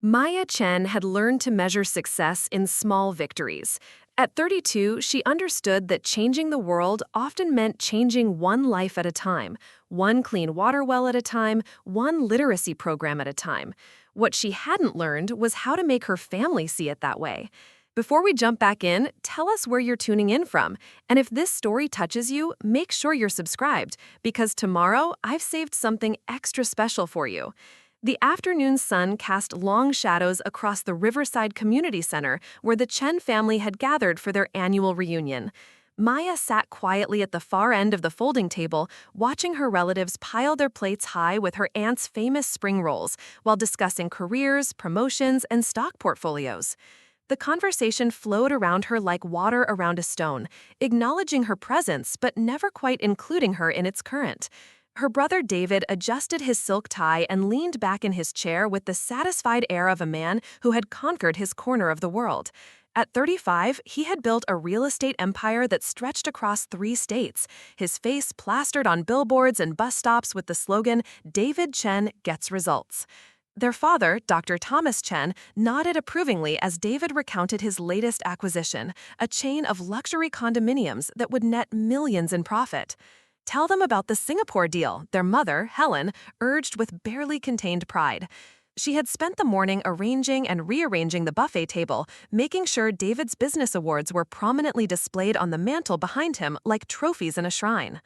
Maya Chen had learned to measure success in small victories. At 32, she understood that changing the world often meant changing one life at a time, one clean water well at a time, one literacy program at a time. What she hadn't learned was how to make her family see it that way. Before we jump back in, tell us where you're tuning in from. And if this story touches you, make sure you're subscribed, because tomorrow I've saved something extra special for you. The afternoon sun cast long shadows across the Riverside Community Center where the Chen family had gathered for their annual reunion. Maya sat quietly at the far end of the folding table, watching her relatives pile their plates high with her aunt's famous spring rolls while discussing careers, promotions, and stock portfolios. The conversation flowed around her like water around a stone, acknowledging her presence but never quite including her in its current. Her brother David adjusted his silk tie and leaned back in his chair with the satisfied air of a man who had conquered his corner of the world. At 35, he had built a real estate empire that stretched across 3 states, his face plastered on billboards and bus stops with the slogan, "David Chen Gets Results." Their father, Dr. Thomas Chen, nodded approvingly as David recounted his latest acquisition, a chain of luxury condominiums that would net millions in profit. "Tell them about the Singapore deal," their mother, Helen, urged with barely contained pride. She had spent the morning arranging and rearranging the buffet table, making sure David's business awards were prominently displayed on the mantel behind him like trophies in a shrine.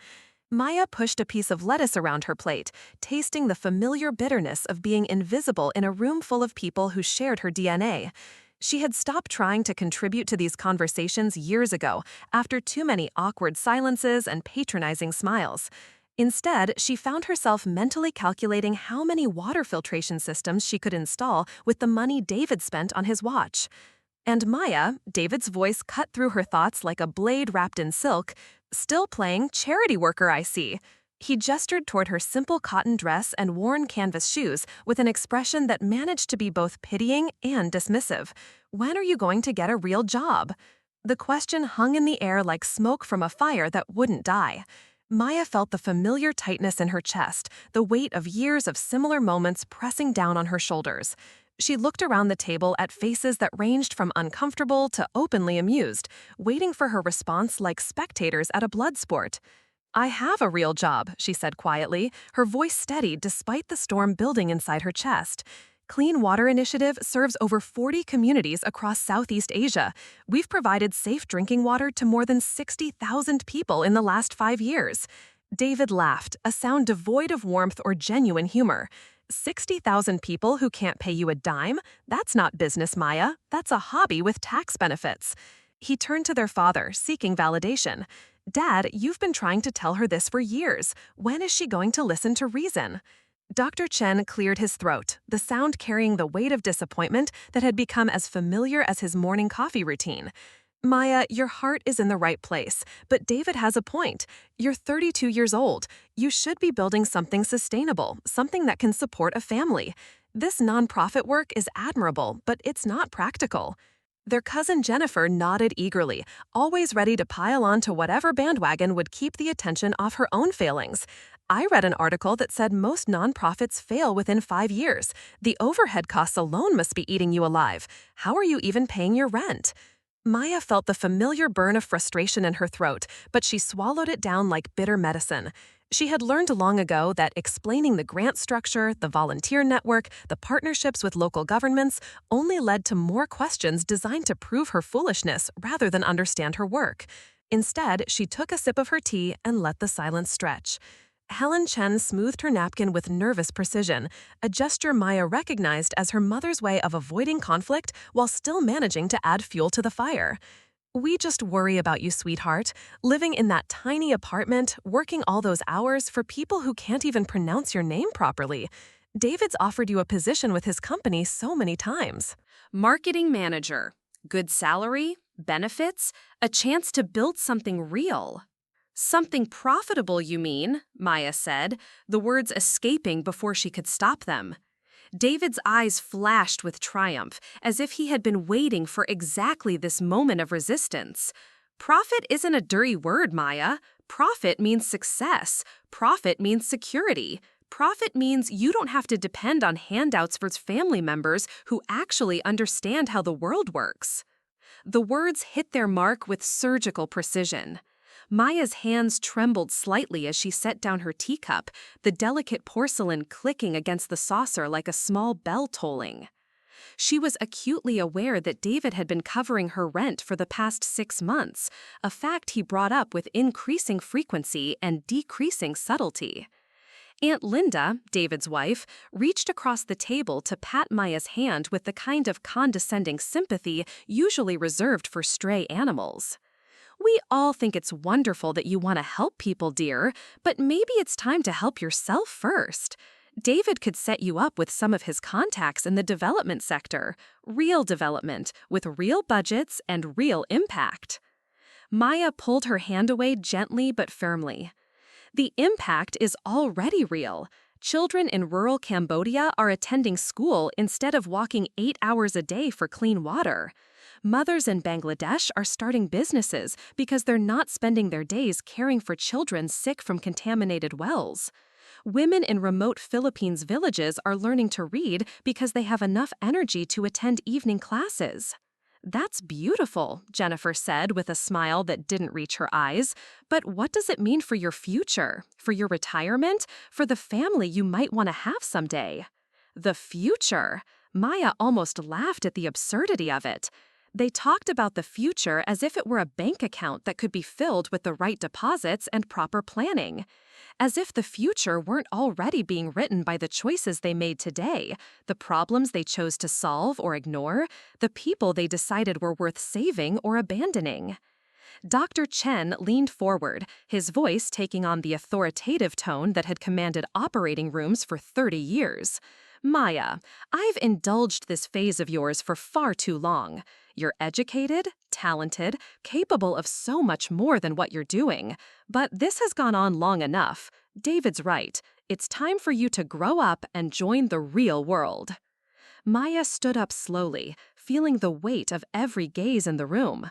Maya pushed a piece of lettuce around her plate, tasting the familiar bitterness of being invisible in a room full of people who shared her DNA. She had stopped trying to contribute to these conversations years ago, after too many awkward silences and patronizing smiles. Instead, she found herself mentally calculating how many water filtration systems she could install with the money David spent on his watch. And Maya, David's voice cut through her thoughts like a blade wrapped in silk, "Still playing charity worker, I see." He gestured toward her simple cotton dress and worn canvas shoes with an expression that managed to be both pitying and dismissive. "When are you going to get a real job?" The question hung in the air like smoke from a fire that wouldn't die. Maya felt the familiar tightness in her chest, the weight of years of similar moments pressing down on her shoulders. She looked around the table at faces that ranged from uncomfortable to openly amused, waiting for her response like spectators at a blood sport. "I have a real job," she said quietly, her voice steady despite the storm building inside her chest. "Clean Water Initiative serves over 40 communities across Southeast Asia. We've provided safe drinking water to more than 60,000 people in the last 5 years." David laughed, a sound devoid of warmth or genuine humor. 60,000 people who can't pay you a dime? That's not business, Maya. That's a hobby with tax benefits. He turned to their father, seeking validation. "Dad, you've been trying to tell her this for years. When is she going to listen to reason?" Dr. Chen cleared his throat, the sound carrying the weight of disappointment that had become as familiar as his morning coffee routine. "Maya, your heart is in the right place, but David has a point. You're 32 years old. You should be building something sustainable, something that can support a family. This nonprofit work is admirable, but it's not practical." Their cousin Jennifer nodded eagerly, always ready to pile on to whatever bandwagon would keep the attention off her own failings. "I read an article that said most nonprofits fail within 5 years. The overhead costs alone must be eating you alive. How are you even paying your rent?" Maya felt the familiar burn of frustration in her throat, but she swallowed it down like bitter medicine. She had learned long ago that explaining the grant structure, the volunteer network, the partnerships with local governments only led to more questions designed to prove her foolishness rather than understand her work. Instead, she took a sip of her tea and let the silence stretch. Helen Chen smoothed her napkin with nervous precision, a gesture Maya recognized as her mother's way of avoiding conflict while still managing to add fuel to the fire. "We just worry about you, sweetheart. Living in that tiny apartment, working all those hours for people who can't even pronounce your name properly. David's offered you a position with his company so many times." Marketing manager. Good salary, benefits, a chance to build something real. "Something profitable, you mean?" Maya said, the words escaping before she could stop them. David's eyes flashed with triumph, as if he had been waiting for exactly this moment of resistance. "Profit isn't a dirty word, Maya. Profit means success. Profit means security. Profit means you don't have to depend on handouts for family members who actually understand how the world works. The words hit their mark with surgical precision. Maya's hands trembled slightly as she set down her teacup, the delicate porcelain clicking against the saucer like a small bell tolling. She was acutely aware that David had been covering her rent for the past 6 months, a fact he brought up with increasing frequency and decreasing subtlety. Aunt Linda, David's wife, reached across the table to pat Maya's hand with the kind of condescending sympathy usually reserved for stray animals. "We all think it's wonderful that you want to help people, dear, but maybe it's time to help yourself first. David could set you up with some of his contacts in the development sector, real development, with real budgets and real impact." Maya pulled her hand away gently but firmly. The impact is already real. Children in rural Cambodia are attending school instead of walking 8 hours a day for clean water. Mothers in Bangladesh are starting businesses because they're not spending their days caring for children sick from contaminated wells. Women in remote Philippines villages are learning to read because they have enough energy to attend evening classes. "That's beautiful," Jennifer said with a smile that didn't reach her eyes. "But what does it mean for your future, for your retirement, for the family you might want to have someday?" The future! Maya almost laughed at the absurdity of it. They talked about the future as if it were a bank account that could be filled with the right deposits and proper planning. As if the future weren't already being written by the choices they made today, the problems they chose to solve or ignore, the people they decided were worth saving or abandoning. Dr. Chen leaned forward, his voice taking on the authoritative tone that had commanded operating rooms for 30 years. "Maya, I've indulged this phase of yours for far too long. You're educated, talented, capable of so much more than what you're doing. But this has gone on long enough. David's right. It's time for you to grow up and join the real world." Maya stood up slowly, feeling the weight of every gaze in the room.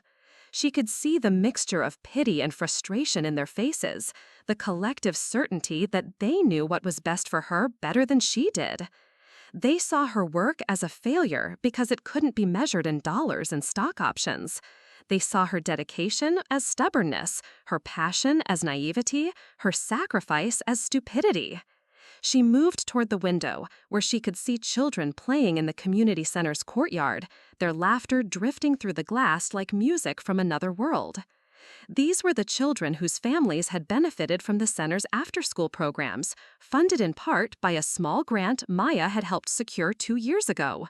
She could see the mixture of pity and frustration in their faces, the collective certainty that they knew what was best for her better than she did. They saw her work as a failure because it couldn't be measured in dollars and stock options. They saw her dedication as stubbornness, her passion as naivety, her sacrifice as stupidity. She moved toward the window, where she could see children playing in the community center's courtyard, their laughter drifting through the glass like music from another world. These were the children whose families had benefited from the center's after-school programs, funded in part by a small grant Maya had helped secure 2 years ago.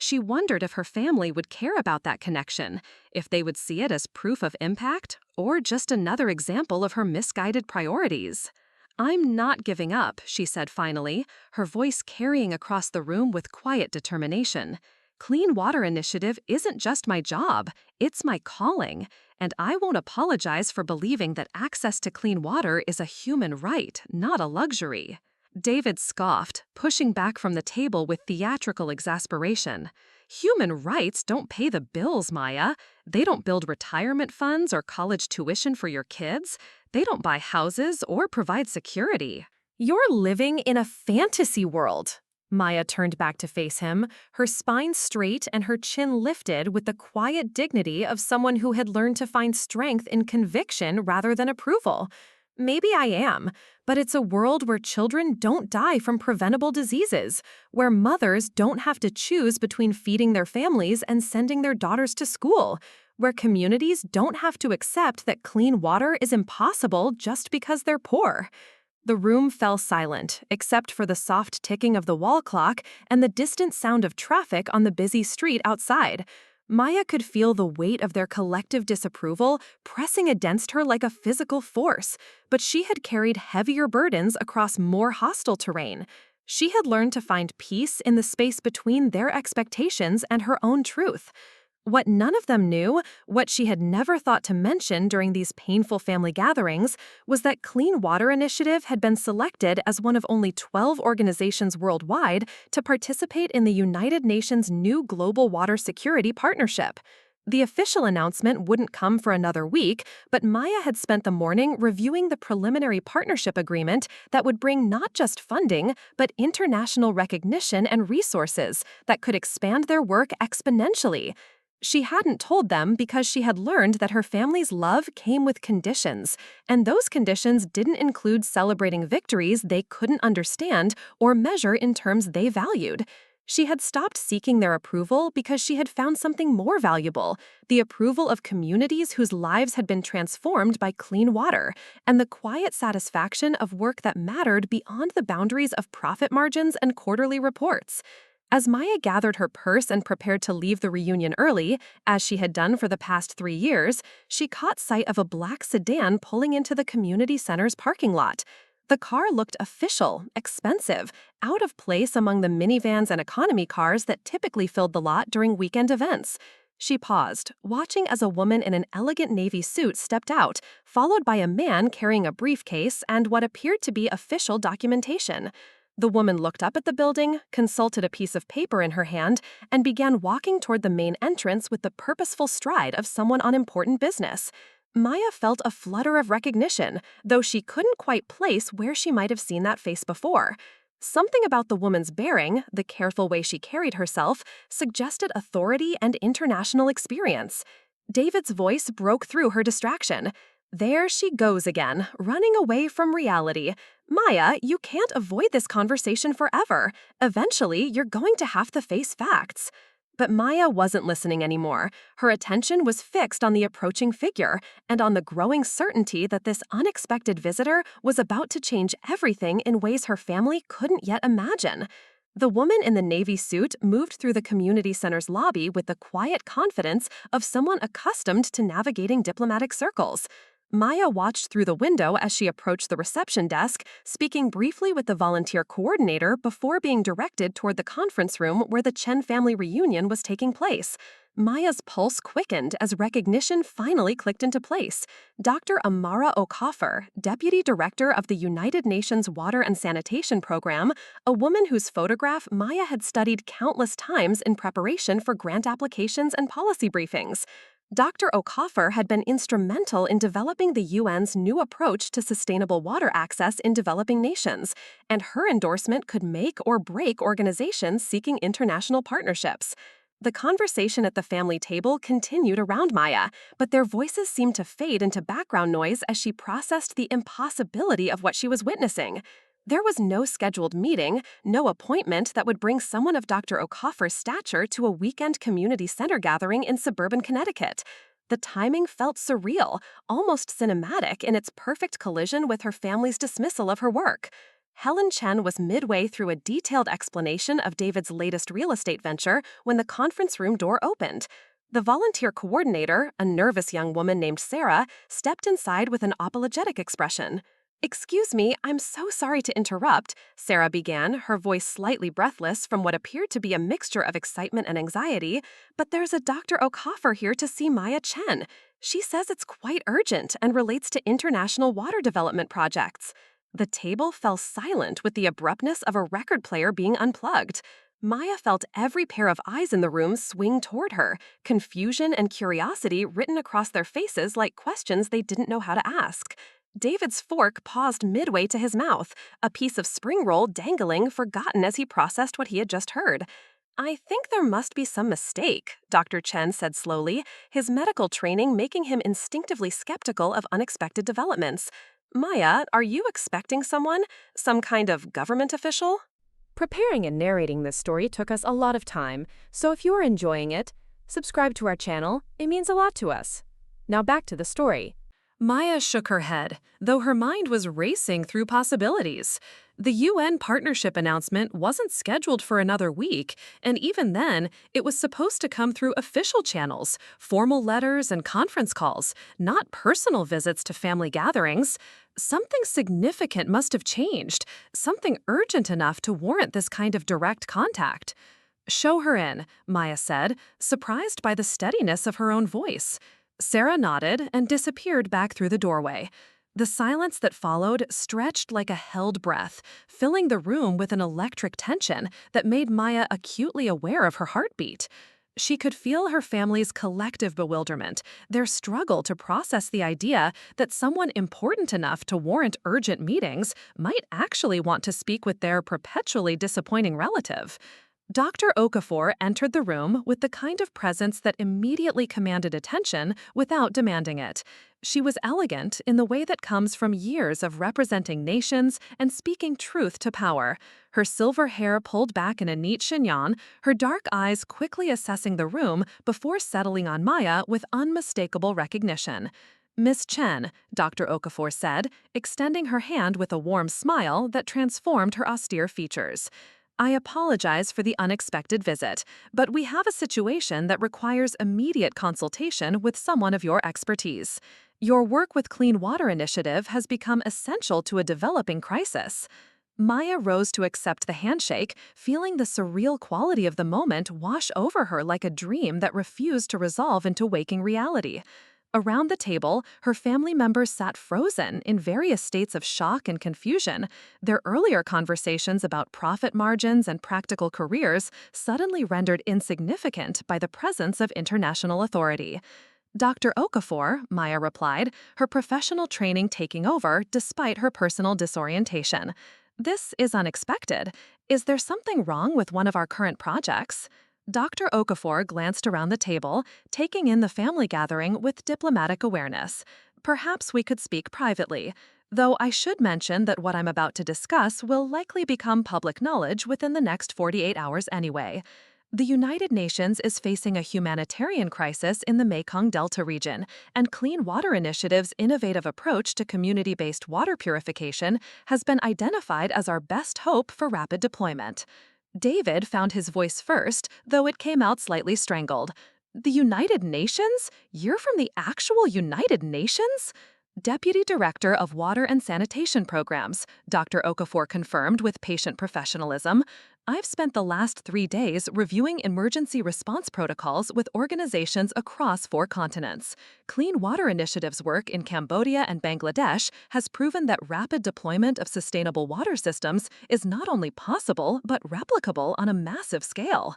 She wondered if her family would care about that connection, if they would see it as proof of impact, or just another example of her misguided priorities. "I'm not giving up," she said finally, her voice carrying across the room with quiet determination. "Clean Water Initiative isn't just my job, it's my calling, and I won't apologize for believing that access to clean water is a human right, not a luxury." David scoffed, pushing back from the table with theatrical exasperation. "Human rights don't pay the bills, Maya. They don't build retirement funds or college tuition for your kids. They don't buy houses or provide security. You're living in a fantasy world." Maya turned back to face him, her spine straight and her chin lifted with the quiet dignity of someone who had learned to find strength in conviction rather than approval. "Maybe I am, but it's a world where children don't die from preventable diseases, where mothers don't have to choose between feeding their families and sending their daughters to school, where communities don't have to accept that clean water is impossible just because they're poor." The room fell silent, except for the soft ticking of the wall clock and the distant sound of traffic on the busy street outside. Maya could feel the weight of their collective disapproval pressing against her like a physical force, but she had carried heavier burdens across more hostile terrain. She had learned to find peace in the space between their expectations and her own truth. What none of them knew, what she had never thought to mention during these painful family gatherings, was that Clean Water Initiative had been selected as one of only 12 organizations worldwide to participate in the United Nations' new Global Water Security Partnership. The official announcement wouldn't come for another week, but Maya had spent the morning reviewing the preliminary partnership agreement that would bring not just funding, but international recognition and resources that could expand their work exponentially. She hadn't told them because she had learned that her family's love came with conditions, and those conditions didn't include celebrating victories they couldn't understand or measure in terms they valued. She had stopped seeking their approval because she had found something more valuable, the approval of communities whose lives had been transformed by clean water, and the quiet satisfaction of work that mattered beyond the boundaries of profit margins and quarterly reports. As Maya gathered her purse and prepared to leave the reunion early, as she had done for the past 3 years, she caught sight of a black sedan pulling into the community center's parking lot. The car looked official, expensive, out of place among the minivans and economy cars that typically filled the lot during weekend events. She paused, watching as a woman in an elegant navy suit stepped out, followed by a man carrying a briefcase and what appeared to be official documentation. The woman looked up at the building, consulted a piece of paper in her hand, and began walking toward the main entrance with the purposeful stride of someone on important business. Maya felt a flutter of recognition, though she couldn't quite place where she might have seen that face before. Something about the woman's bearing, the careful way she carried herself, suggested authority and international experience. David's voice broke through her distraction. There she goes again, running away from reality. Maya, you can't avoid this conversation forever. Eventually, you're going to have to face facts. But Maya wasn't listening anymore. Her attention was fixed on the approaching figure and on the growing certainty that this unexpected visitor was about to change everything in ways her family couldn't yet imagine. The woman in the navy suit moved through the community center's lobby with the quiet confidence of someone accustomed to navigating diplomatic circles. Maya watched through the window as she approached the reception desk, speaking briefly with the volunteer coordinator before being directed toward the conference room where the Chen family reunion was taking place. Maya's pulse quickened as recognition finally clicked into place. Dr. Amara Okafor, Deputy Director of the United Nations Water and Sanitation Program, a woman whose photograph Maya had studied countless times in preparation for grant applications and policy briefings. Dr. Okafor had been instrumental in developing the UN's new approach to sustainable water access in developing nations, and her endorsement could make or break organizations seeking international partnerships. The conversation at the family table continued around Maya, but their voices seemed to fade into background noise as she processed the impossibility of what she was witnessing. There was no scheduled meeting, no appointment that would bring someone of Dr. Okafor's stature to a weekend community center gathering in suburban Connecticut. The timing felt surreal, almost cinematic in its perfect collision with her family's dismissal of her work. Helen Chen was midway through a detailed explanation of David's latest real estate venture when the conference room door opened. The volunteer coordinator, a nervous young woman named Sarah, stepped inside with an apologetic expression. "Excuse me, I'm so sorry to interrupt," Sarah began, her voice slightly breathless from what appeared to be a mixture of excitement and anxiety, "but there's a Dr. Okafor here to see Maya Chen. She says it's quite urgent and relates to international water development projects." The table fell silent with the abruptness of a record player being unplugged. Maya felt every pair of eyes in the room swing toward her, confusion and curiosity written across their faces like questions they didn't know how to ask. David's fork paused midway to his mouth, a piece of spring roll dangling, forgotten as he processed what he had just heard. "I think there must be some mistake," Dr. Chen said slowly, his medical training making him instinctively skeptical of unexpected developments. "Maya, are you expecting someone? Some kind of government official?" Preparing and narrating this story took us a lot of time, so if you are enjoying it, subscribe to our channel. It means a lot to us. Now back to the story. Maya shook her head, though her mind was racing through possibilities. The UN partnership announcement wasn't scheduled for another week, and even then, it was supposed to come through official channels, formal letters and conference calls, not personal visits to family gatherings. Something significant must have changed, something urgent enough to warrant this kind of direct contact. "Show her in," Maya said, surprised by the steadiness of her own voice. Sarah nodded and disappeared back through the doorway. The silence that followed stretched like a held breath, filling the room with an electric tension that made Maya acutely aware of her heartbeat. She could feel her family's collective bewilderment, their struggle to process the idea that someone important enough to warrant urgent meetings might actually want to speak with their perpetually disappointing relative. Dr. Okafor entered the room with the kind of presence that immediately commanded attention without demanding it. She was elegant in the way that comes from years of representing nations and speaking truth to power. Her silver hair pulled back in a neat chignon, her dark eyes quickly assessing the room before settling on Maya with unmistakable recognition. Miss Chen, Dr. Okafor said, extending her hand with a warm smile that transformed her austere features. I apologize for the unexpected visit, but we have a situation that requires immediate consultation with someone of your expertise. Your work with Clean Water Initiative has become essential to a developing crisis. Maya rose to accept the handshake, feeling the surreal quality of the moment wash over her like a dream that refused to resolve into waking reality. Around the table, her family members sat frozen in various states of shock and confusion. Their earlier conversations about profit margins and practical careers suddenly rendered insignificant by the presence of international authority. Dr. Okafor, Maya replied, her professional training taking over despite her personal disorientation. This is unexpected. Is there something wrong with one of our current projects? Dr. Okafor glanced around the table, taking in the family gathering with diplomatic awareness. Perhaps we could speak privately, though I should mention that what I'm about to discuss will likely become public knowledge within the next 48 hours anyway. The United Nations is facing a humanitarian crisis in the Mekong Delta region, and Clean Water Initiative's innovative approach to community-based water purification has been identified as our best hope for rapid deployment. David found his voice first, though it came out slightly strangled. The United Nations? You're from the actual United Nations? Deputy Director of Water and Sanitation Programs, Dr. Okafor confirmed with patient professionalism. I've spent the last 3 days reviewing emergency response protocols with organizations across 4 continents. Clean Water Initiative's work in Cambodia and Bangladesh has proven that rapid deployment of sustainable water systems is not only possible, but replicable on a massive scale.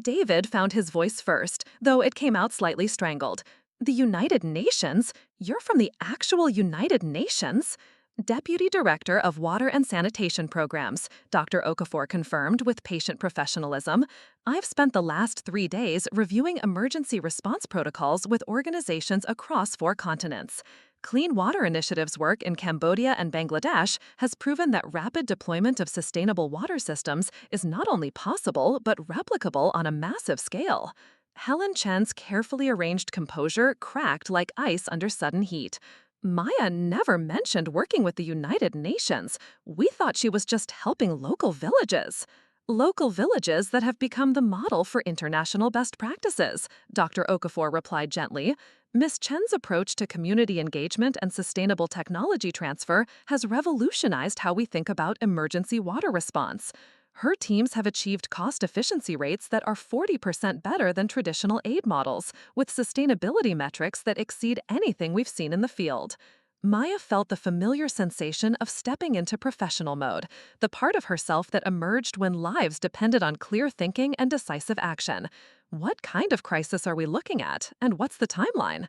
David found his voice first, though it came out slightly strangled. The United Nations? You're from the actual United Nations? Deputy Director of Water and Sanitation Programs, Dr. Okafor confirmed with patient professionalism. I've spent the last 3 days reviewing emergency response protocols with organizations across 4 continents. Clean Water Initiative's work in Cambodia and Bangladesh has proven that rapid deployment of sustainable water systems is not only possible, but replicable on a massive scale. Helen Chen's carefully arranged composure cracked like ice under sudden heat. Maya never mentioned working with the United Nations. We thought she was just helping local villages. Local villages that have become the model for international best practices, Dr. Okafor replied gently. Ms. Chen's approach to community engagement and sustainable technology transfer has revolutionized how we think about emergency water response. Her teams have achieved cost efficiency rates that are 40% better than traditional aid models, with sustainability metrics that exceed anything we've seen in the field. Maya felt the familiar sensation of stepping into professional mode, the part of herself that emerged when lives depended on clear thinking and decisive action. What kind of crisis are we looking at, and what's the timeline?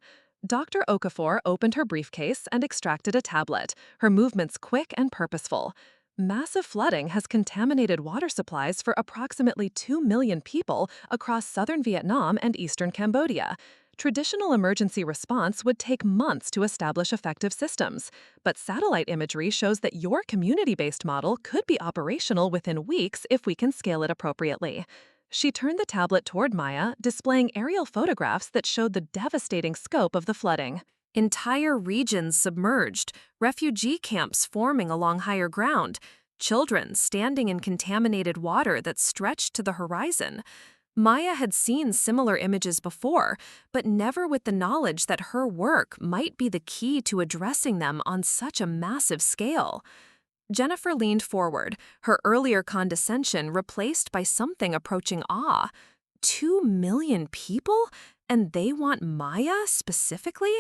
Dr. Okafor opened her briefcase and extracted a tablet, her movements quick and purposeful. Massive flooding has contaminated water supplies for approximately 2 million people across southern Vietnam and eastern Cambodia. Traditional emergency response would take months to establish effective systems, but satellite imagery shows that your community-based model could be operational within weeks if we can scale it appropriately. She turned the tablet toward Maya, displaying aerial photographs that showed the devastating scope of the flooding. Entire regions submerged, refugee camps forming along higher ground, children standing in contaminated water that stretched to the horizon. Maya had seen similar images before, but never with the knowledge that her work might be the key to addressing them on such a massive scale. Jennifer leaned forward, her earlier condescension replaced by something approaching awe. 2 million people? And they want Maya specifically?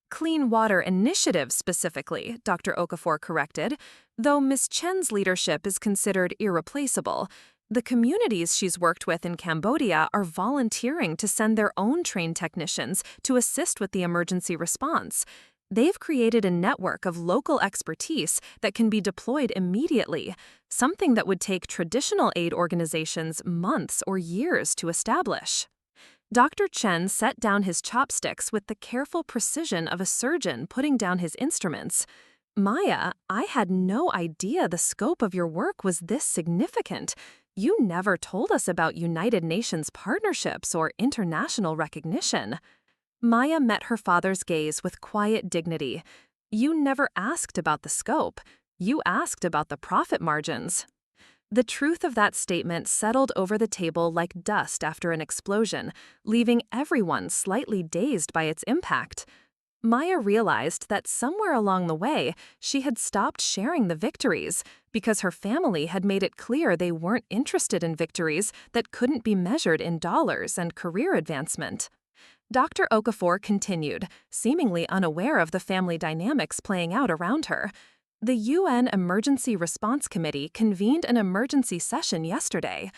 Clean Water Initiative specifically, Dr. Okafor corrected, though Ms. Chen's leadership is considered irreplaceable. The communities she's worked with in Cambodia are volunteering to send their own trained technicians to assist with the emergency response. They've created a network of local expertise that can be deployed immediately, something that would take traditional aid organizations months or years to establish. Dr. Chen set down his chopsticks with the careful precision of a surgeon putting down his instruments. Maya, I had no idea the scope of your work was this significant. You never told us about United Nations partnerships or international recognition. Maya met her father's gaze with quiet dignity. You never asked about the scope. You asked about the profit margins. The truth of that statement settled over the table like dust after an explosion, leaving everyone slightly dazed by its impact. Maya realized that somewhere along the way, she had stopped sharing the victories because her family had made it clear they weren't interested in victories that couldn't be measured in dollars and career advancement. Dr. Okafor continued, seemingly unaware of the family dynamics playing out around her. The UN Emergency Response Committee convened an emergency session yesterday.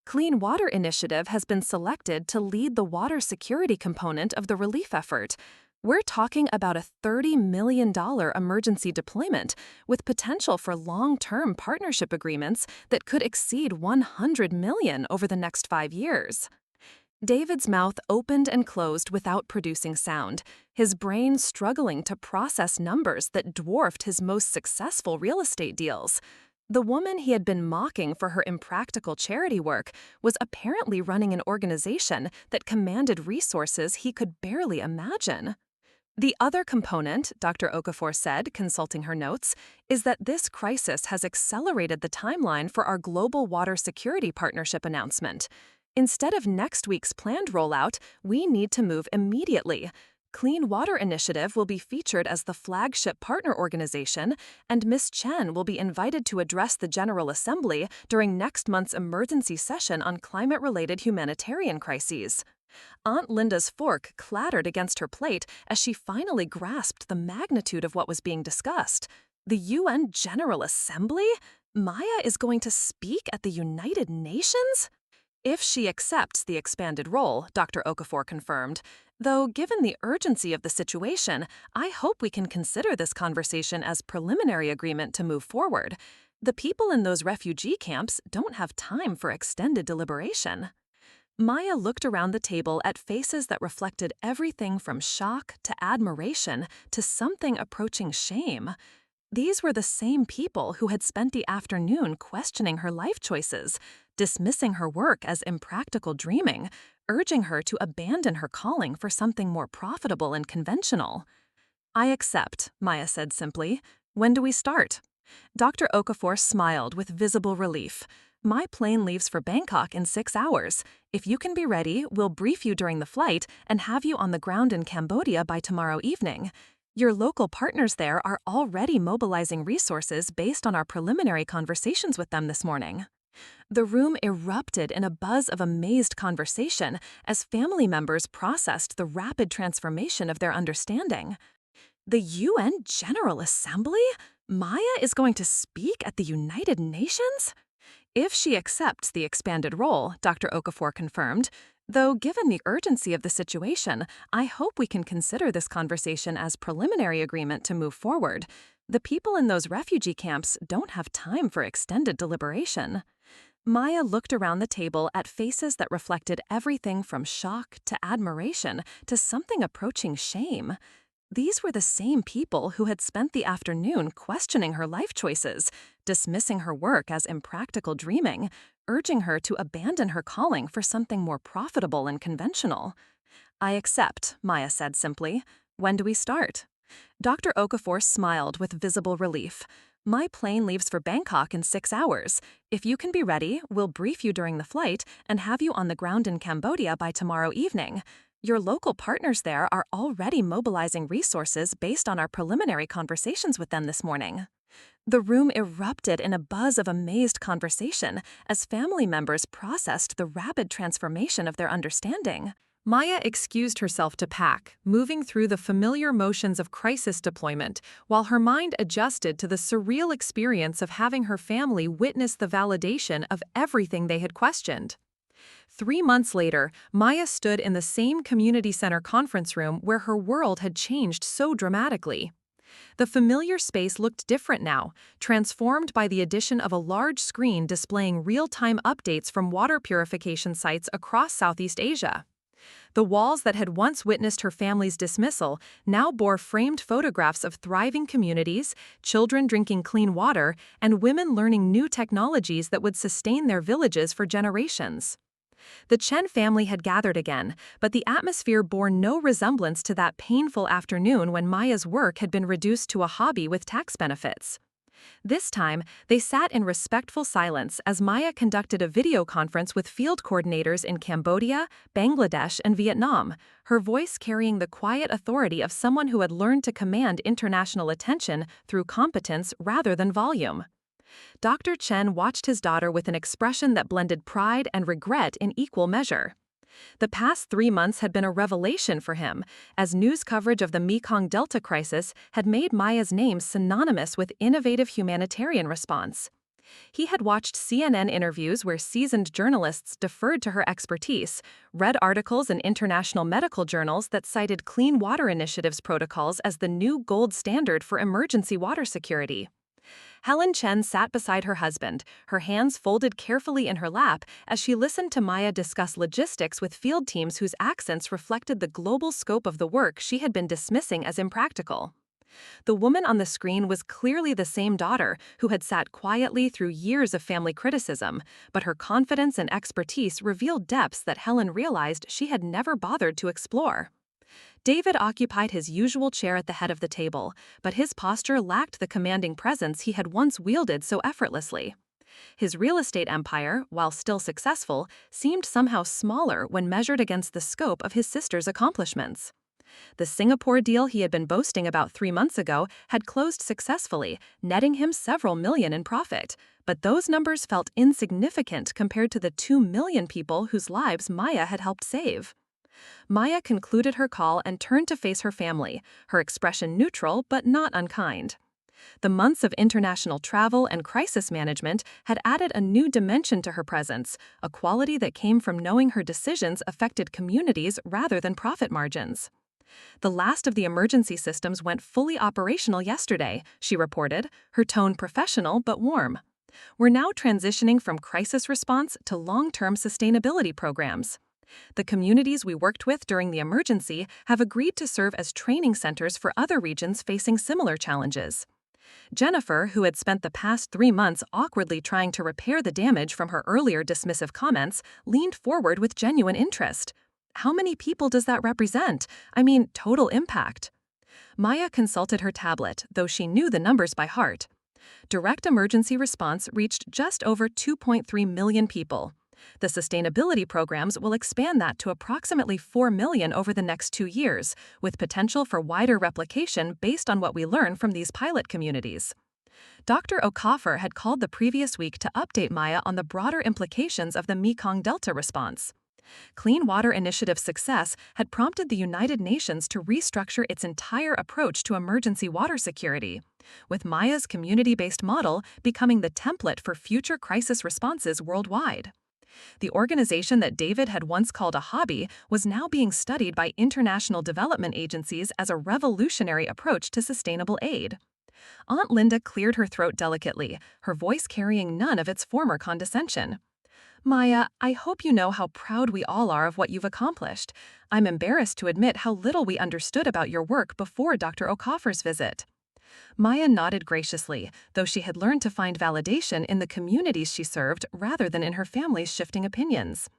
Clean Water Initiative has been selected to lead the water security component of the relief effort. We're talking about a $30 million emergency deployment with potential for long-term partnership agreements that could exceed $100 million over the next 5 years. David's mouth opened and closed without producing sound, his brain struggling to process numbers that dwarfed his most successful real estate deals. The woman he had been mocking for her impractical charity work was apparently running an organization that commanded resources he could barely imagine. The other component, Dr. Okafor said, consulting her notes, is that this crisis has accelerated the timeline for our global water security partnership announcement. Instead of next week's planned rollout, we need to move immediately. Clean Water Initiative will be featured as the flagship partner organization, and Ms. Chen will be invited to address the General Assembly during next month's emergency session on climate-related humanitarian crises. Aunt Linda's fork clattered against her plate as she finally grasped the magnitude of what was being discussed. The UN General Assembly? Maya is going to speak at the United Nations? If she accepts the expanded role, Dr. Okafor confirmed. Though given the urgency of the situation, I hope we can consider this conversation as preliminary agreement to move forward. The people in those refugee camps don't have time for extended deliberation. Maya looked around the table at faces that reflected everything from shock to admiration to something approaching shame. These were the same people who had spent the afternoon questioning her life choices, dismissing her work as impractical dreaming, urging her to abandon her calling for something more profitable and conventional. I accept, Maya said simply. When do we start? Dr. Okafor smiled with visible relief. My plane leaves for Bangkok in 6 hours. If you can be ready, we'll brief you during the flight and have you on the ground in Cambodia by tomorrow evening. Your local partners there are already mobilizing resources based on our preliminary conversations with them this morning. The room erupted in a buzz of amazed conversation as family members processed the rapid transformation of their understanding. The UN General Assembly? Maya is going to speak at the United Nations? If she accepts the expanded role, Dr. Okafor confirmed, though given the urgency of the situation, I hope we can consider this conversation as preliminary agreement to move forward. The people in those refugee camps don't have time for extended deliberation. Maya looked around the table at faces that reflected everything from shock to admiration to something approaching shame. These were the same people who had spent the afternoon questioning her life choices, dismissing her work as impractical dreaming, urging her to abandon her calling for something more profitable and conventional. I accept, Maya said simply. When do we start? Dr. Okafor smiled with visible relief. My plane leaves for Bangkok in 6 hours. If you can be ready, we'll brief you during the flight and have you on the ground in Cambodia by tomorrow evening. Your local partners there are already mobilizing resources based on our preliminary conversations with them this morning. The room erupted in a buzz of amazed conversation as family members processed the rapid transformation of their understanding. Maya excused herself to pack, moving through the familiar motions of crisis deployment, while her mind adjusted to the surreal experience of having her family witness the validation of everything they had questioned. 3 months later, Maya stood in the same community center conference room where her world had changed so dramatically. The familiar space looked different now, transformed by the addition of a large screen displaying real-time updates from water purification sites across Southeast Asia. The walls that had once witnessed her family's dismissal now bore framed photographs of thriving communities, children drinking clean water, and women learning new technologies that would sustain their villages for generations. The Chen family had gathered again, but the atmosphere bore no resemblance to that painful afternoon when Maya's work had been reduced to a hobby with tax benefits. This time, they sat in respectful silence as Maya conducted a video conference with field coordinators in Cambodia, Bangladesh, and Vietnam, her voice carrying the quiet authority of someone who had learned to command international attention through competence rather than volume. Dr. Chen watched his daughter with an expression that blended pride and regret in equal measure. The past 3 months had been a revelation for him, as news coverage of the Mekong Delta crisis had made Maya's name synonymous with innovative humanitarian response. He had watched CNN interviews where seasoned journalists deferred to her expertise, read articles in international medical journals that cited Clean Water Initiative's protocols as the new gold standard for emergency water security. Helen Chen sat beside her husband, her hands folded carefully in her lap as she listened to Maya discuss logistics with field teams whose accents reflected the global scope of the work she had been dismissing as impractical. The woman on the screen was clearly the same daughter who had sat quietly through years of family criticism, but her confidence and expertise revealed depths that Helen realized she had never bothered to explore. David occupied his usual chair at the head of the table, but his posture lacked the commanding presence he had once wielded so effortlessly. His real estate empire, while still successful, seemed somehow smaller when measured against the scope of his sister's accomplishments. The Singapore deal he had been boasting about 3 months ago had closed successfully, netting him several million in profit, but those numbers felt insignificant compared to the 2 million people whose lives Maya had helped save. Maya concluded her call and turned to face her family, her expression neutral but not unkind. The months of international travel and crisis management had added a new dimension to her presence, a quality that came from knowing her decisions affected communities rather than profit margins. The last of the emergency systems went fully operational yesterday, she reported, her tone professional but warm. We're now transitioning from crisis response to long-term sustainability programs. The communities we worked with during the emergency have agreed to serve as training centers for other regions facing similar challenges. Jennifer, who had spent the past 3 months awkwardly trying to repair the damage from her earlier dismissive comments, leaned forward with genuine interest. How many people does that represent? I mean, total impact. Maya consulted her tablet, though she knew the numbers by heart. Direct emergency response reached just over 2.3 million people. The sustainability programs will expand that to approximately 4 million over the next 2 years, with potential for wider replication based on what we learn from these pilot communities. Dr. Okafor had called the previous week to update Maya on the broader implications of the Mekong Delta response. Clean Water Initiative's success had prompted the United Nations to restructure its entire approach to emergency water security, with Maya's community-based model becoming the template for future crisis responses worldwide. The organization that David had once called a hobby was now being studied by international development agencies as a revolutionary approach to sustainable aid. Aunt Linda cleared her throat delicately, her voice carrying none of its former condescension. Maya, I hope you know how proud we all are of what you've accomplished. I'm embarrassed to admit how little we understood about your work before Dr. Okafor's visit. Maya nodded graciously, though she had learned to find validation in the communities she served rather than in her family's shifting opinions.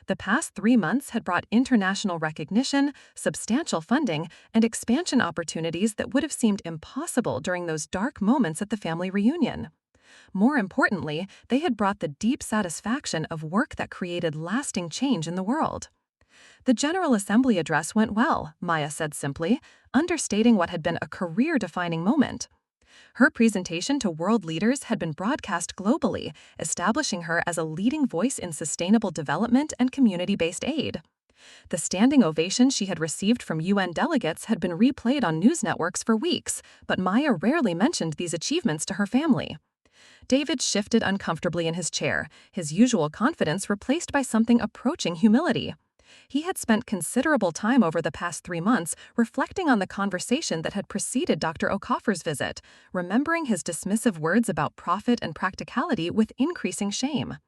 The past 3 months had brought international recognition, substantial funding, and expansion opportunities that would have seemed impossible during those dark moments at the family reunion. More importantly, they had brought the deep satisfaction of work that created lasting change in the world. The General Assembly address went well, Maya said simply, understating what had been a career-defining moment. Her presentation to world leaders had been broadcast globally, establishing her as a leading voice in sustainable development and community-based aid. The standing ovation she had received from UN delegates had been replayed on news networks for weeks, but Maya rarely mentioned these achievements to her family. David shifted uncomfortably in his chair, his usual confidence replaced by something approaching humility. He had spent considerable time over the past 3 months reflecting on the conversation that had preceded Dr. Okoffer's visit, remembering his dismissive words about profit and practicality with increasing shame.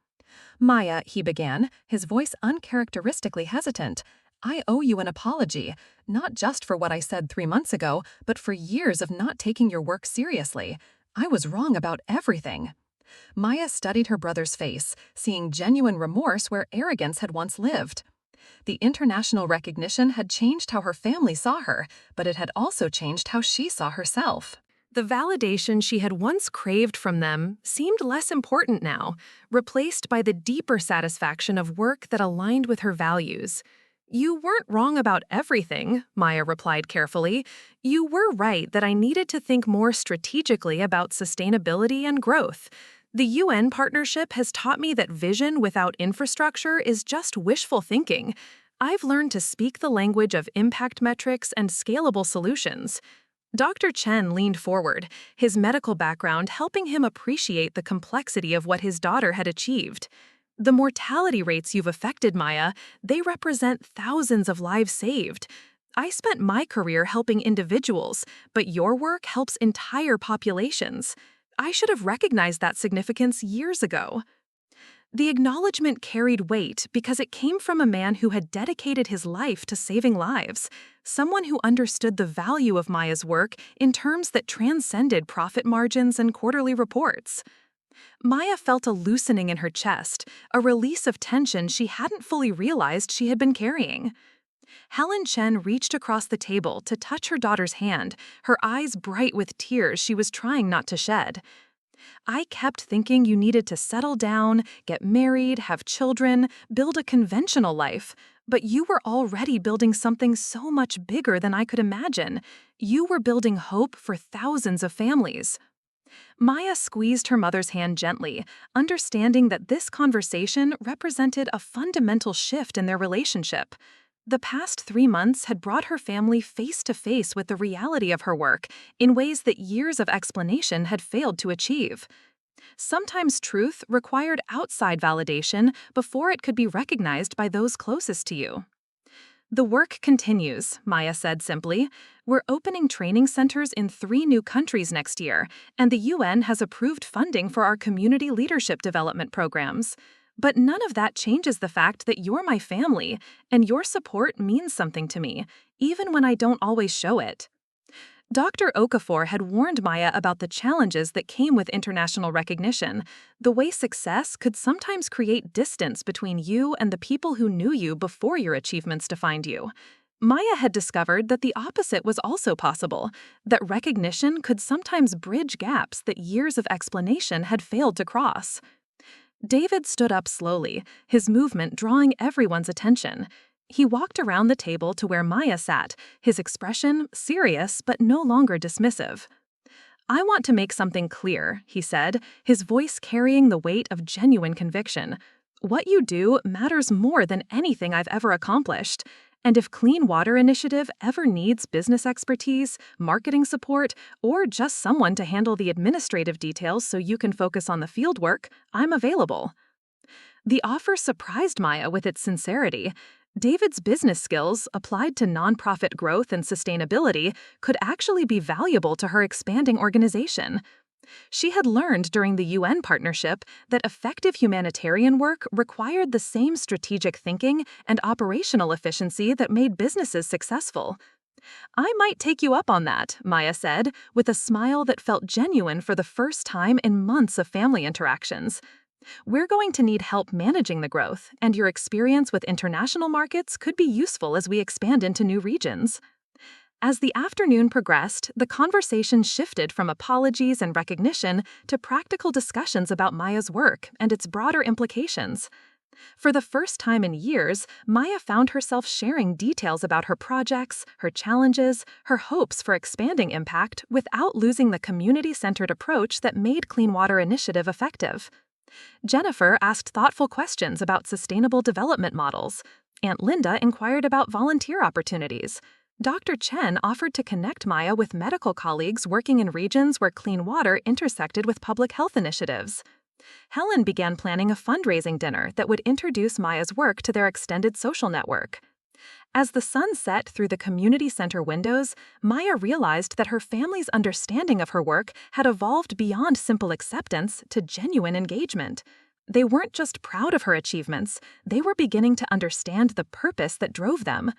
Maya, he began, his voice uncharacteristically hesitant. I owe you an apology, not just for what I said 3 months ago, but for years of not taking your work seriously. I was wrong about everything. Maya studied her brother's face, seeing genuine remorse where arrogance had once lived. The international recognition had changed how her family saw her, but it had also changed how she saw herself. The validation she had once craved from them seemed less important now, replaced by the deeper satisfaction of work that aligned with her values. You weren't wrong about everything, Maya replied carefully. You were right that I needed to think more strategically about sustainability and growth. The UN partnership has taught me that vision without infrastructure is just wishful thinking. I've learned to speak the language of impact metrics and scalable solutions. Dr. Chen leaned forward, his medical background helping him appreciate the complexity of what his daughter had achieved. The mortality rates you've affected, Maya, they represent thousands of lives saved. I spent my career helping individuals, but your work helps entire populations. I should have recognized that significance years ago. The acknowledgement carried weight because it came from a man who had dedicated his life to saving lives, someone who understood the value of Maya's work in terms that transcended profit margins and quarterly reports. Maya felt a loosening in her chest, a release of tension she hadn't fully realized she had been carrying. Helen Chen reached across the table to touch her daughter's hand, her eyes bright with tears she was trying not to shed. I kept thinking you needed to settle down, get married, have children, build a conventional life. But you were already building something so much bigger than I could imagine. You were building hope for thousands of families. Maya squeezed her mother's hand gently, understanding that this conversation represented a fundamental shift in their relationship. The past 3 months had brought her family face to face with the reality of her work in ways that years of explanation had failed to achieve. Sometimes truth required outside validation before it could be recognized by those closest to you. The work continues, Maya said simply. We're opening training centers in 3 new countries next year, and the UN has approved funding for our community leadership development programs. But none of that changes the fact that you're my family, and your support means something to me, even when I don't always show it. Dr. Okafor had warned Maya about the challenges that came with international recognition, the way success could sometimes create distance between you and the people who knew you before your achievements defined you. Maya had discovered that the opposite was also possible, that recognition could sometimes bridge gaps that years of explanation had failed to cross. David stood up slowly, his movement drawing everyone's attention. He walked around the table to where Maya sat, his expression serious but no longer dismissive. I want to make something clear, he said, his voice carrying the weight of genuine conviction. What you do matters more than anything I've ever accomplished. And if Clean Water Initiative ever needs business expertise, marketing support, or just someone to handle the administrative details so you can focus on the fieldwork, I'm available. The offer surprised Maya with its sincerity. David's business skills, applied to nonprofit growth and sustainability, could actually be valuable to her expanding organization. She had learned during the UN partnership that effective humanitarian work required the same strategic thinking and operational efficiency that made businesses successful. I might take you up on that, Maya said, with a smile that felt genuine for the first time in months of family interactions. We're going to need help managing the growth, and your experience with international markets could be useful as we expand into new regions. As the afternoon progressed, the conversation shifted from apologies and recognition to practical discussions about Maya's work and its broader implications. For the first time in years, Maya found herself sharing details about her projects, her challenges, her hopes for expanding impact without losing the community-centered approach that made Clean Water Initiative effective. Jennifer asked thoughtful questions about sustainable development models. Aunt Linda inquired about volunteer opportunities. Dr. Chen offered to connect Maya with medical colleagues working in regions where clean water intersected with public health initiatives. Helen began planning a fundraising dinner that would introduce Maya's work to their extended social network. As the sun set through the community center windows, Maya realized that her family's understanding of her work had evolved beyond simple acceptance to genuine engagement. They weren't just proud of her achievements, they were beginning to understand the purpose that drove them.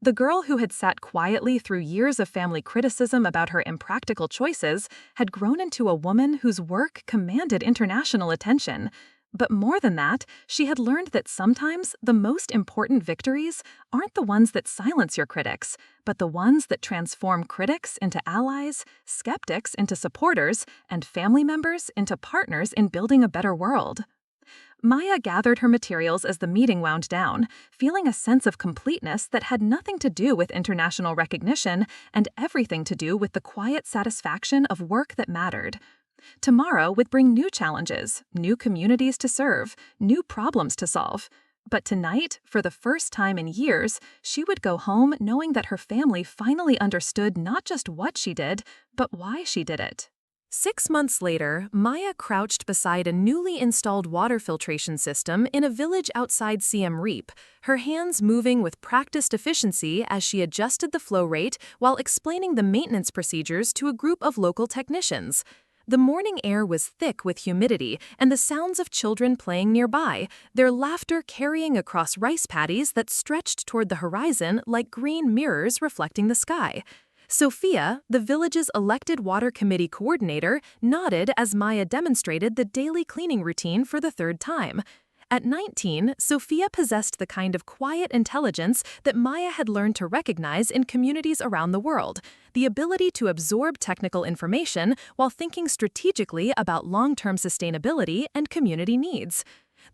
The girl who had sat quietly through years of family criticism about her impractical choices had grown into a woman whose work commanded international attention. But more than that, she had learned that sometimes the most important victories aren't the ones that silence your critics, but the ones that transform critics into allies, skeptics into supporters, and family members into partners in building a better world. Maya gathered her materials as the meeting wound down, feeling a sense of completeness that had nothing to do with international recognition and everything to do with the quiet satisfaction of work that mattered. Tomorrow would bring new challenges, new communities to serve, new problems to solve. But tonight, for the first time in years, she would go home knowing that her family finally understood not just what she did, but why she did it. 6 months later, Maya crouched beside a newly installed water filtration system in a village outside Siem Reap, her hands moving with practiced efficiency as she adjusted the flow rate while explaining the maintenance procedures to a group of local technicians. The morning air was thick with humidity and the sounds of children playing nearby, their laughter carrying across rice paddies that stretched toward the horizon like green mirrors reflecting the sky. Sophia, the village's elected water committee coordinator, nodded as Maya demonstrated the daily cleaning routine for the third time. At 19, Sophia possessed the kind of quiet intelligence that Maya had learned to recognize in communities around the world, the ability to absorb technical information while thinking strategically about long-term sustainability and community needs.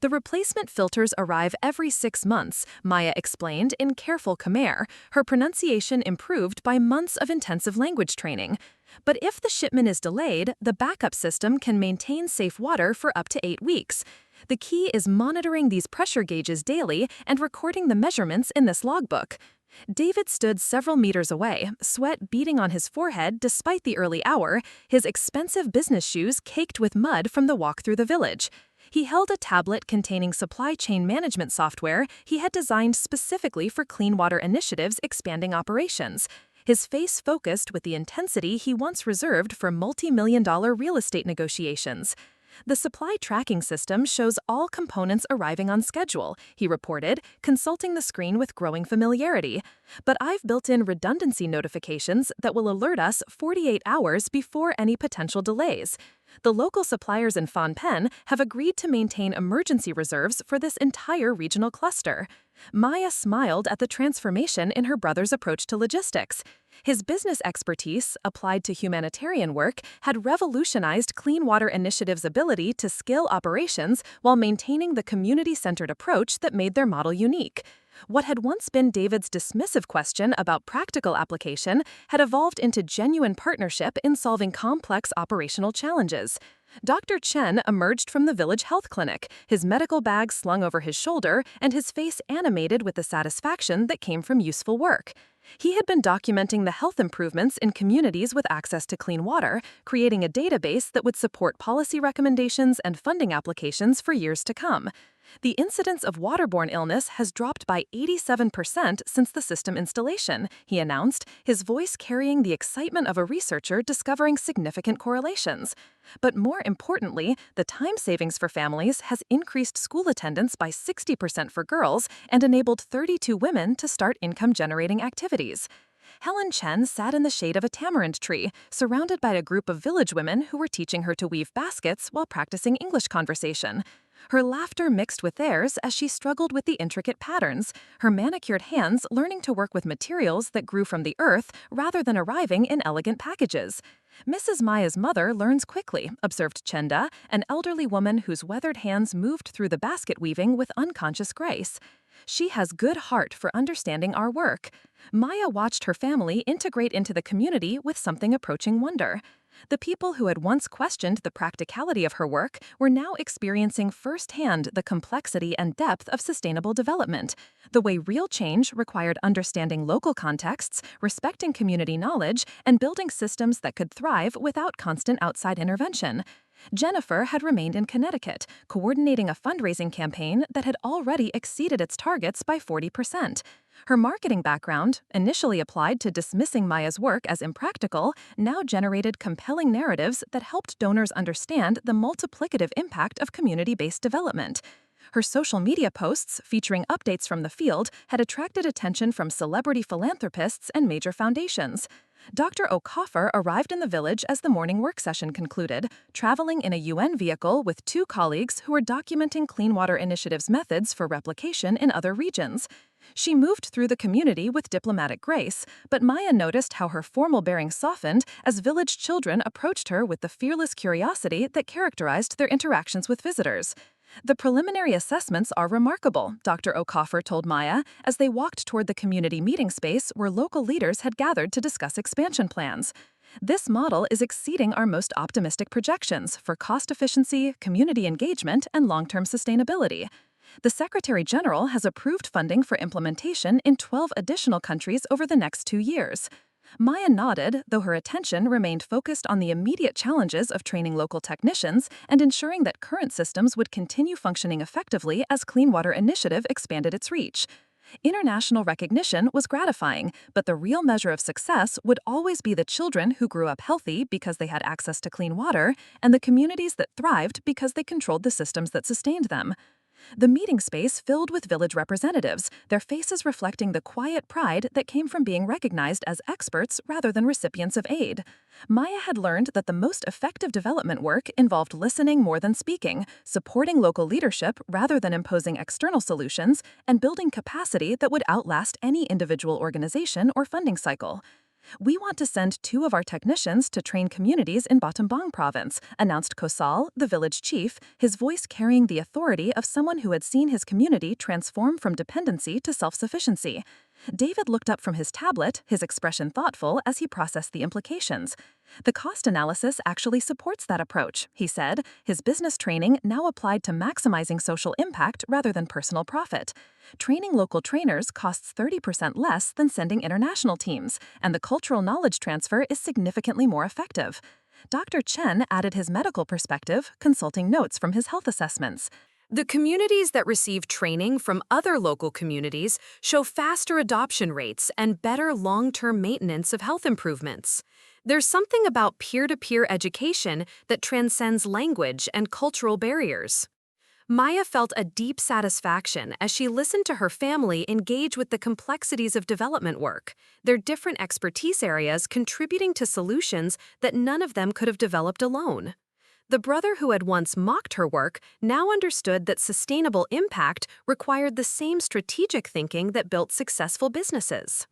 The replacement filters arrive every 6 months, Maya explained in careful Khmer, her pronunciation improved by months of intensive language training. But if the shipment is delayed, the backup system can maintain safe water for up to 8 weeks. The key is monitoring these pressure gauges daily and recording the measurements in this logbook. David stood several meters away, sweat beading on his forehead despite the early hour, his expensive business shoes caked with mud from the walk through the village. He held a tablet containing supply chain management software he had designed specifically for clean water initiatives expanding operations. His face focused with the intensity he once reserved for multi-million-dollar real estate negotiations. The supply tracking system shows all components arriving on schedule, he reported, consulting the screen with growing familiarity. But I've built in redundancy notifications that will alert us 48 hours before any potential delays. The local suppliers in Phnom Penh have agreed to maintain emergency reserves for this entire regional cluster. Maya smiled at the transformation in her brother's approach to logistics. His business expertise, applied to humanitarian work, had revolutionized Clean Water Initiative's ability to scale operations while maintaining the community-centered approach that made their model unique. What had once been David's dismissive question about practical application had evolved into genuine partnership in solving complex operational challenges. Dr. Chen emerged from the village health clinic, his medical bag slung over his shoulder and his face animated with the satisfaction that came from useful work. He had been documenting the health improvements in communities with access to clean water, creating a database that would support policy recommendations and funding applications for years to come. The incidence of waterborne illness has dropped by 87% since the system installation, he announced, his voice carrying the excitement of a researcher discovering significant correlations. But more importantly, the time savings for families has increased school attendance by 60% for girls and enabled 32 women to start income-generating activities. Helen Chen sat in the shade of a tamarind tree, surrounded by a group of village women who were teaching her to weave baskets while practicing English conversation. Her laughter mixed with theirs as she struggled with the intricate patterns, her manicured hands learning to work with materials that grew from the earth rather than arriving in elegant packages. Mrs. Maya's mother learns quickly, observed Chenda, an elderly woman whose weathered hands moved through the basket weaving with unconscious grace. She has good heart for understanding our work. Maya watched her family integrate into the community with something approaching wonder. The people who had once questioned the practicality of her work were now experiencing firsthand the complexity and depth of sustainable development, the way real change required understanding local contexts, respecting community knowledge, and building systems that could thrive without constant outside intervention. Jennifer had remained in Connecticut, coordinating a fundraising campaign that had already exceeded its targets by 40%. Her marketing background, initially applied to dismissing Maya's work as impractical, now generated compelling narratives that helped donors understand the multiplicative impact of community-based development. Her social media posts, featuring updates from the field, had attracted attention from celebrity philanthropists and major foundations. Dr. Okafor arrived in the village as the morning work session concluded, traveling in a UN vehicle with two colleagues who were documenting Clean Water Initiative's methods for replication in other regions. She moved through the community with diplomatic grace, but Maya noticed how her formal bearing softened as village children approached her with the fearless curiosity that characterized their interactions with visitors. The preliminary assessments are remarkable, Dr. Okafor told Maya, as they walked toward the community meeting space where local leaders had gathered to discuss expansion plans. This model is exceeding our most optimistic projections for cost efficiency, community engagement, and long-term sustainability. The Secretary General has approved funding for implementation in 12 additional countries over the next 2 years. Maya nodded, though her attention remained focused on the immediate challenges of training local technicians and ensuring that current systems would continue functioning effectively as Clean Water Initiative expanded its reach. International recognition was gratifying, but the real measure of success would always be the children who grew up healthy because they had access to clean water and the communities that thrived because they controlled the systems that sustained them. The meeting space filled with village representatives, their faces reflecting the quiet pride that came from being recognized as experts rather than recipients of aid. Maya had learned that the most effective development work involved listening more than speaking, supporting local leadership rather than imposing external solutions, and building capacity that would outlast any individual organization or funding cycle. "We want to send 2 of our technicians to train communities in Battambang province," announced Kosal, the village chief, his voice carrying the authority of someone who had seen his community transform from dependency to self-sufficiency. David looked up from his tablet, his expression thoughtful as he processed the implications. "The cost analysis actually supports that approach," he said, his business training now applied to maximizing social impact rather than personal profit. "Training local trainers costs 30% less than sending international teams, and the cultural knowledge transfer is significantly more effective." Dr. Chen added his medical perspective, consulting notes from his health assessments. "The communities that receive training from other local communities show faster adoption rates and better long-term maintenance of health improvements. There's something about peer-to-peer education that transcends language and cultural barriers." Maya felt a deep satisfaction as she listened to her family engage with the complexities of development work, their different expertise areas contributing to solutions that none of them could have developed alone. The brother who had once mocked her work now understood that sustainable impact required the same strategic thinking that built successful businesses.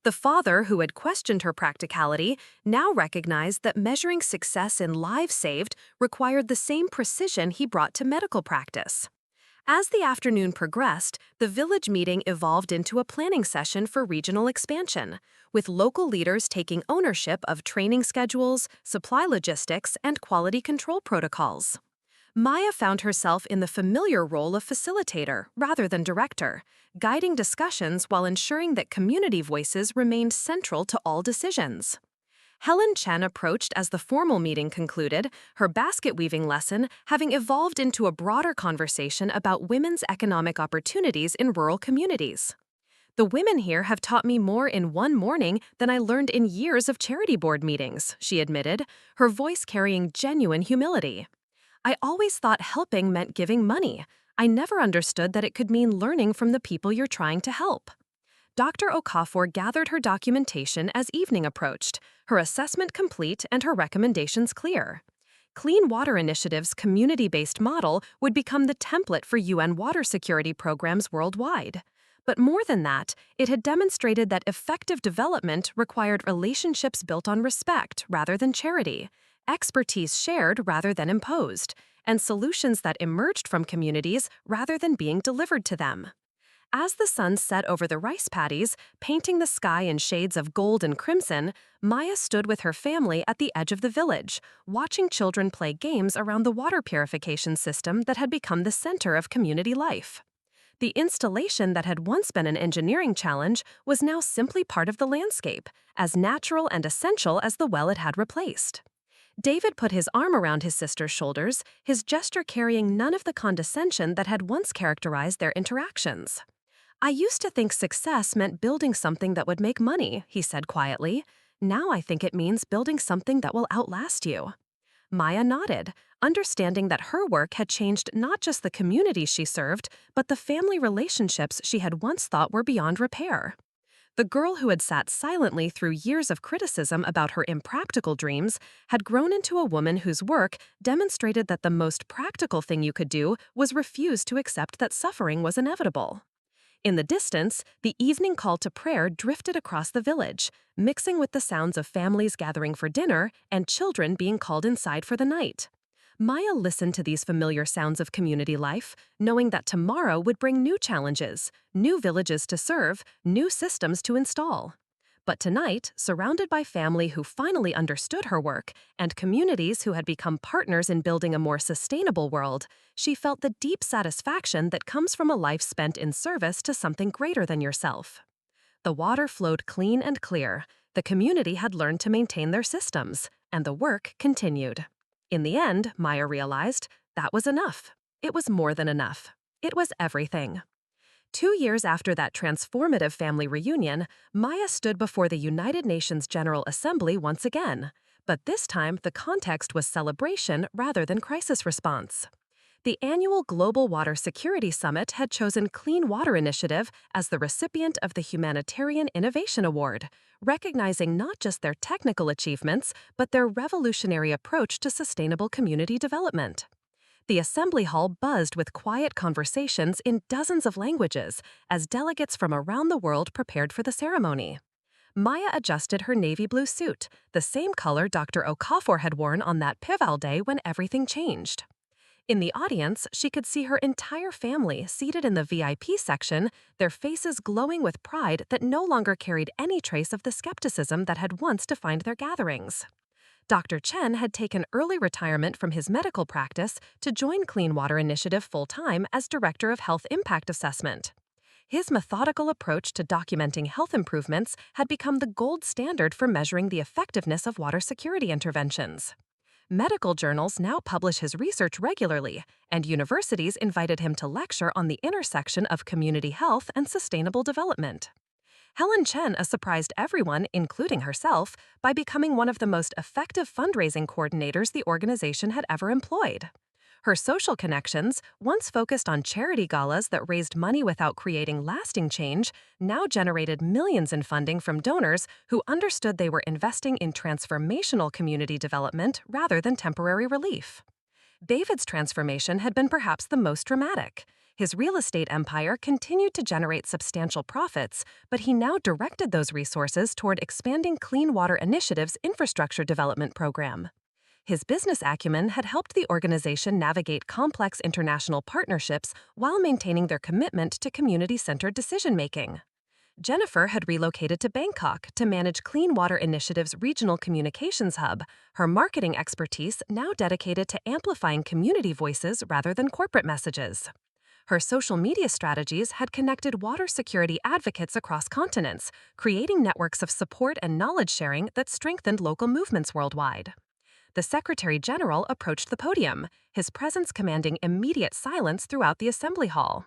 The father who had questioned her practicality now recognized that measuring success in lives saved required the same precision he brought to medical practice. As the afternoon progressed, the village meeting evolved into a planning session for regional expansion, with local leaders taking ownership of training schedules, supply logistics, and quality control protocols. Maya found herself in the familiar role of facilitator rather than director, guiding discussions while ensuring that community voices remained central to all decisions. Helen Chen approached as the formal meeting concluded, her basket weaving lesson having evolved into a broader conversation about women's economic opportunities in rural communities. "The women here have taught me more in one morning than I learned in years of charity board meetings," she admitted, her voice carrying genuine humility. "I always thought helping meant giving money. I never understood that it could mean learning from the people you're trying to help." Dr. Okafor gathered her documentation as evening approached, her assessment complete and her recommendations clear. Clean Water Initiative's community-based model would become the template for UN water security programs worldwide. But more than that, it had demonstrated that effective development required relationships built on respect rather than charity, expertise shared rather than imposed, and solutions that emerged from communities rather than being delivered to them. As the sun set over the rice paddies, painting the sky in shades of gold and crimson, Maya stood with her family at the edge of the village, watching children play games around the water purification system that had become the center of community life. The installation that had once been an engineering challenge was now simply part of the landscape, as natural and essential as the well it had replaced. David put his arm around his sister's shoulders, his gesture carrying none of the condescension that had once characterized their interactions. "I used to think success meant building something that would make money," he said quietly. "Now I think it means building something that will outlast you." Maya nodded, understanding that her work had changed not just the communities she served, but the family relationships she had once thought were beyond repair. The girl who had sat silently through years of criticism about her impractical dreams had grown into a woman whose work demonstrated that the most practical thing you could do was refuse to accept that suffering was inevitable. In the distance, the evening call to prayer drifted across the village, mixing with the sounds of families gathering for dinner and children being called inside for the night. Maya listened to these familiar sounds of community life, knowing that tomorrow would bring new challenges, new villages to serve, new systems to install. But tonight, surrounded by family who finally understood her work and communities who had become partners in building a more sustainable world, she felt the deep satisfaction that comes from a life spent in service to something greater than yourself. The water flowed clean and clear, the community had learned to maintain their systems, and the work continued. In the end, Maya realized, that was enough. It was more than enough. It was everything. 2 years after that transformative family reunion, Maya stood before the United Nations General Assembly once again, but this time the context was celebration rather than crisis response. The annual Global Water Security Summit had chosen Clean Water Initiative as the recipient of the Humanitarian Innovation Award, recognizing not just their technical achievements, but their revolutionary approach to sustainable community development. The assembly hall buzzed with quiet conversations in dozens of languages as delegates from around the world prepared for the ceremony. Maya adjusted her navy blue suit, the same color Dr. Okafor had worn on that pivotal day when everything changed. In the audience, she could see her entire family seated in the VIP section, their faces glowing with pride that no longer carried any trace of the skepticism that had once defined their gatherings. Dr. Chen had taken early retirement from his medical practice to join Clean Water Initiative full-time as Director of Health Impact Assessment. His methodical approach to documenting health improvements had become the gold standard for measuring the effectiveness of water security interventions. Medical journals now publish his research regularly, and universities invited him to lecture on the intersection of community health and sustainable development. Helen Chen surprised everyone, including herself, by becoming one of the most effective fundraising coordinators the organization had ever employed. Her social connections, once focused on charity galas that raised money without creating lasting change, now generated millions in funding from donors who understood they were investing in transformational community development rather than temporary relief. David's transformation had been perhaps the most dramatic. His real estate empire continued to generate substantial profits, but he now directed those resources toward expanding Clean Water Initiative's infrastructure development program. His business acumen had helped the organization navigate complex international partnerships while maintaining their commitment to community-centered decision-making. Jennifer had relocated to Bangkok to manage Clean Water Initiative's regional communications hub, her marketing expertise now dedicated to amplifying community voices rather than corporate messages. Her social media strategies had connected water security advocates across continents, creating networks of support and knowledge sharing that strengthened local movements worldwide. The Secretary General approached the podium, his presence commanding immediate silence throughout the assembly hall.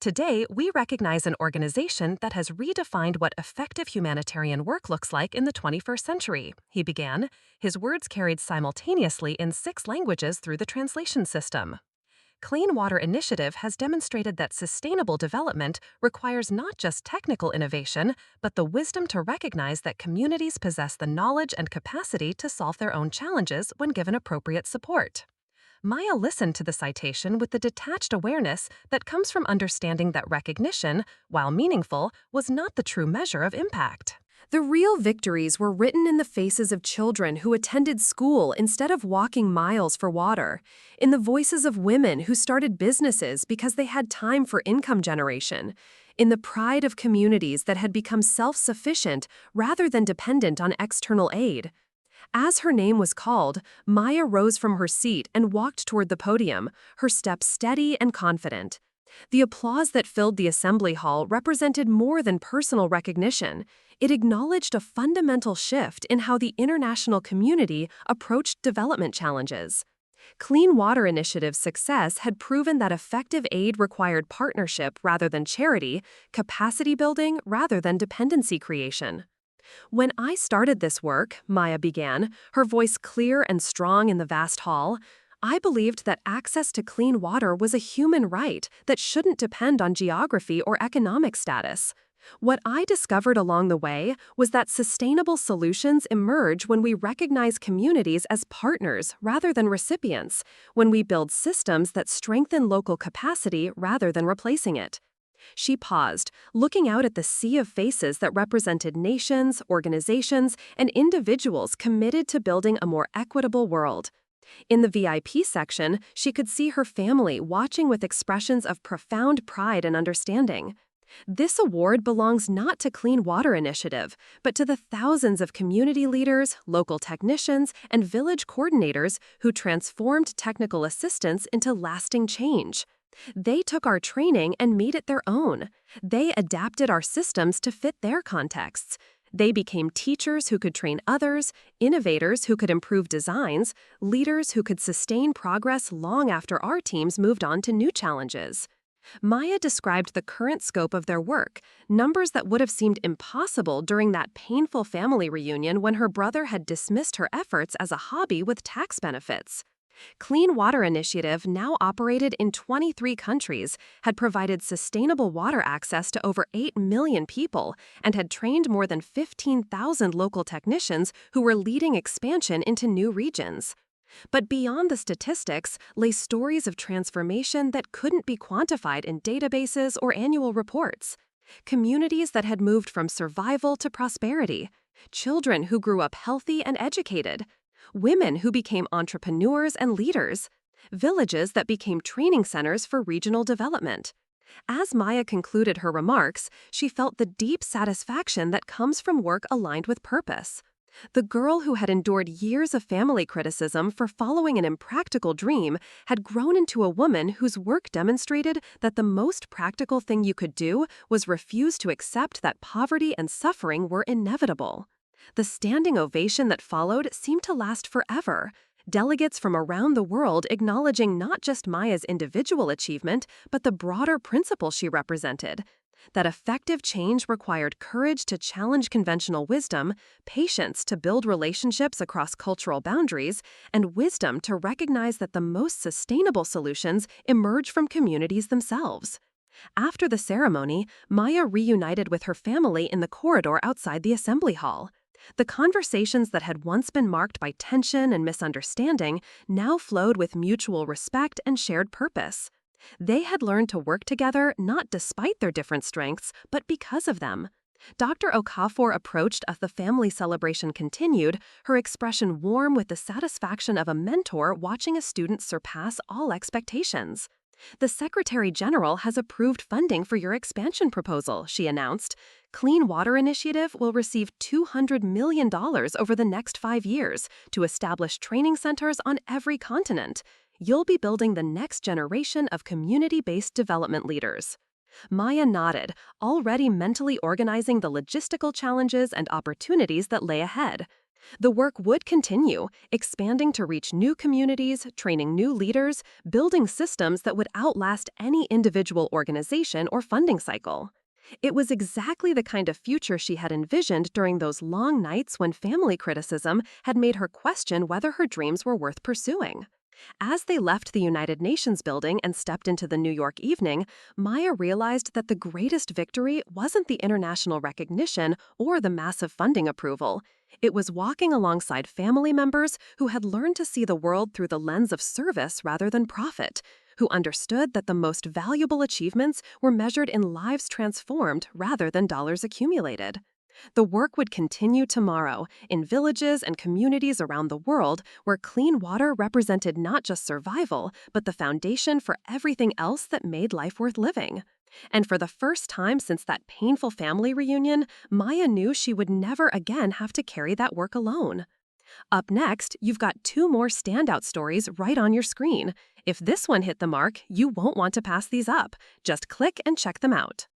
"Today, we recognize an organization that has redefined what effective humanitarian work looks like in the 21st century," he began, his words carried simultaneously in 6 languages through the translation system. Clean Water Initiative has demonstrated that sustainable development requires not just technical innovation, but the wisdom to recognize that communities possess the knowledge and capacity to solve their own challenges when given appropriate support. Maya listened to the citation with the detached awareness that comes from understanding that recognition, while meaningful, was not the true measure of impact. The real victories were written in the faces of children who attended school instead of walking miles for water, in the voices of women who started businesses because they had time for income generation, in the pride of communities that had become self-sufficient rather than dependent on external aid. As her name was called, Maya rose from her seat and walked toward the podium, her steps steady and confident. The applause that filled the assembly hall represented more than personal recognition. It acknowledged a fundamental shift in how the international community approached development challenges. Clean Water Initiative's success had proven that effective aid required partnership rather than charity, capacity building rather than dependency creation. When I started this work, Maya began, her voice clear and strong in the vast hall, I believed that access to clean water was a human right that shouldn't depend on geography or economic status. What I discovered along the way was that sustainable solutions emerge when we recognize communities as partners rather than recipients, when we build systems that strengthen local capacity rather than replacing it. She paused, looking out at the sea of faces that represented nations, organizations, and individuals committed to building a more equitable world. In the VIP section, she could see her family watching with expressions of profound pride and understanding. This award belongs not to Clean Water Initiative, but to the thousands of community leaders, local technicians, and village coordinators who transformed technical assistance into lasting change. They took our training and made it their own. They adapted our systems to fit their contexts. They became teachers who could train others, innovators who could improve designs, leaders who could sustain progress long after our teams moved on to new challenges. Maya described the current scope of their work, numbers that would have seemed impossible during that painful family reunion when her brother had dismissed her efforts as a hobby with tax benefits. Clean Water Initiative now operated in 23 countries, had provided sustainable water access to over 8 million people, and had trained more than 15,000 local technicians who were leading expansion into new regions. But beyond the statistics lay stories of transformation that couldn't be quantified in databases or annual reports. Communities that had moved from survival to prosperity. Children who grew up healthy and educated. Women who became entrepreneurs and leaders. Villages that became training centers for regional development. As Maya concluded her remarks, she felt the deep satisfaction that comes from work aligned with purpose. The girl who had endured years of family criticism for following an impractical dream had grown into a woman whose work demonstrated that the most practical thing you could do was refuse to accept that poverty and suffering were inevitable. The standing ovation that followed seemed to last forever. Delegates from around the world acknowledging not just Maya's individual achievement, but the broader principle she represented. That effective change required courage to challenge conventional wisdom, patience to build relationships across cultural boundaries, and wisdom to recognize that the most sustainable solutions emerge from communities themselves. After the ceremony, Maya reunited with her family in the corridor outside the assembly hall. The conversations that had once been marked by tension and misunderstanding now flowed with mutual respect and shared purpose. They had learned to work together not despite their different strengths, but because of them. Dr. Okafor approached as the family celebration continued, her expression warm with the satisfaction of a mentor watching a student surpass all expectations. The Secretary General has approved funding for your expansion proposal, she announced. Clean Water Initiative will receive $200 million over the next 5 years to establish training centers on every continent. You'll be building the next generation of community-based development leaders. Maya nodded, already mentally organizing the logistical challenges and opportunities that lay ahead. The work would continue, expanding to reach new communities, training new leaders, building systems that would outlast any individual organization or funding cycle. It was exactly the kind of future she had envisioned during those long nights when family criticism had made her question whether her dreams were worth pursuing. As they left the United Nations building and stepped into the New York evening, Maya realized that the greatest victory wasn't the international recognition or the massive funding approval. It was walking alongside family members who had learned to see the world through the lens of service rather than profit, who understood that the most valuable achievements were measured in lives transformed rather than dollars accumulated. The work would continue tomorrow in villages and communities around the world where clean water represented not just survival, but the foundation for everything else that made life worth living. And for the first time since that painful family reunion, Maya knew she would never again have to carry that work alone. Up next, you've got two more standout stories right on your screen. If this one hit the mark, you won't want to pass these up. Just click and check them out.